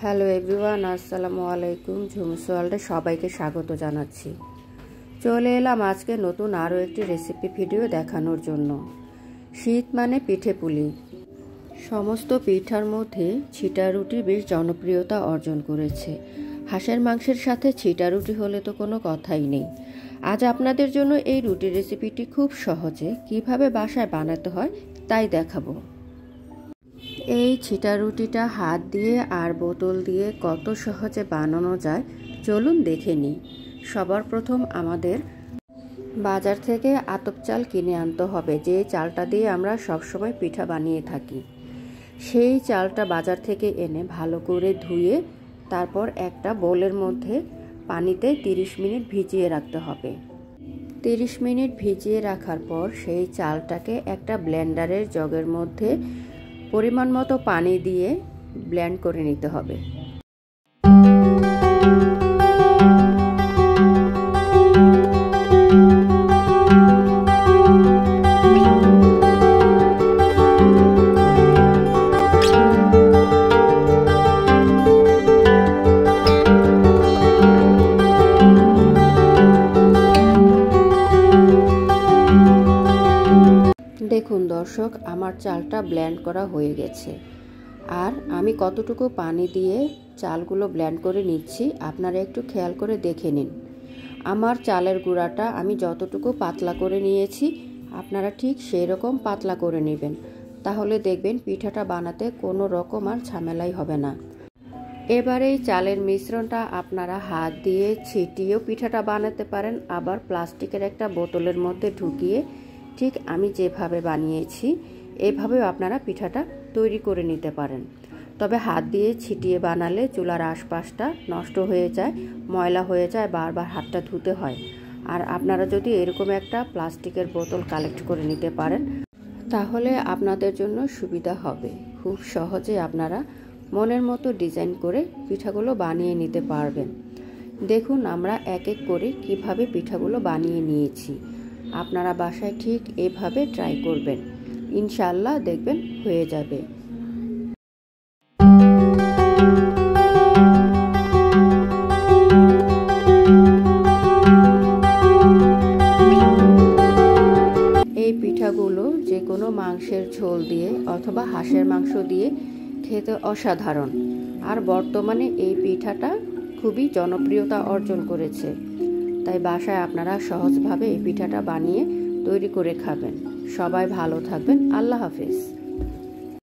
Hello everyone, আসসালামু আলাইকুম। ঝুমুস ওয়ার্ল্ডে সবাইকে স্বাগত জানাচ্ছি। চলে এলাম আজকে নতুন আরও একটি রেসিপি ভিডিও দেখানোর জন্য। শীত মানে পিঠে পুলি। সমস্ত পিঠার মধ্যে ছিটা রুটি বেশ জনপ্রিয়তা অর্জন করেছে। হাঁসের মাংসের সাথে ছিটা রুটি হলে তো কোনো কথাই নেই। আজ আপনাদের জন্য এই রুটি রেসিপিটি খুব সহজে কিভাবে বাসায় বানাতে হয় তাই দেখাবো। এই ছিটা রুটিটা হাত দিয়ে আর বোতল দিয়ে কত সহজে বানানো যায় চলুন দেখে নিই। সবার প্রথম আমাদের বাজার থেকে আতপ চাল কিনে আনতে হবে, যে চালটা দিয়ে আমরা সবসময় পিঠা বানিয়ে থাকি। সেই চালটা বাজার থেকে এনে ভালো করে ধুয়ে তারপর একটা বোলের মধ্যে পানিতে 30 মিনিট ভিজিয়ে রাখতে হবে। 30 মিনিট ভিজিয়ে রাখার পর সেই চালটাকে একটা ব্লেন্ডারের জগের মধ্যে পরিমাণ মতো পানি দিয়ে ব্লেন্ড করে নিতে হবে। দেখুন দর্শক, আমার চালটা ব্লেন্ড করা হয়ে গেছে। আর আমি কতটুকু পানি দিয়ে চালগুলো ব্লেন্ড করে নিচ্ছি আপনারা একটু খেয়াল করে দেখে নিন। আমার চালের গুঁড়াটা আমি যতটুকু পাতলা করে নিয়েছি আপনারা ঠিক সেই রকম পাতলা করে নেবেন, তাহলে দেখবেন পিঠাটা বানাতে কোনো রকম আর ঝামেলাই হবে না। এবার এই চালের মিশ্রণটা আপনারা হাত দিয়ে ছিটিয়েও পিঠাটা বানাতে পারেন, আবার প্লাস্টিকের একটা বোতলের মধ্যে ঢুকিয়ে ঠিক আমি যেভাবে বানিয়েছি এভাবেও আপনারা পিঠাটা তৈরি করে নিতে পারেন। তবে হাত দিয়ে ছিটিয়ে বানালে চুলার আশপাশটা নষ্ট হয়ে যায়, ময়লা হয়ে যায়, বারবার হাতটা ধুতে হয়। আর আপনারা যদি এরকম একটা প্লাস্টিকের বোতল কালেক্ট করে নিতে পারেন তাহলে আপনাদের জন্য সুবিধা হবে। খুব সহজে আপনারা মনের মতো ডিজাইন করে পিঠাগুলো বানিয়ে নিতে পারবেন। দেখুন আমরা এক এক করে কিভাবে পিঠাগুলো বানিয়ে নিয়েছি। আপনারা বাসায় ঠিক এভাবে ট্রাই করবেন, ইনশাআল্লাহ দেখবেন হয়ে যাবে। এই পিঠাগুলো যে কোনো মাংসের ঝোল দিয়ে অথবা হাঁসের মাংস দিয়ে খেতে অসাধারণ। আর বর্তমানে এই পিঠাটা খুবই জনপ্রিয়তা অর্জন করেছে, তাই বাসায় আপনারা সহজভাবে এই পিঠাটা বানিয়ে তৈরি করে খাবেন। সবাই ভালো থাকবেন। আল্লাহ হাফেজ।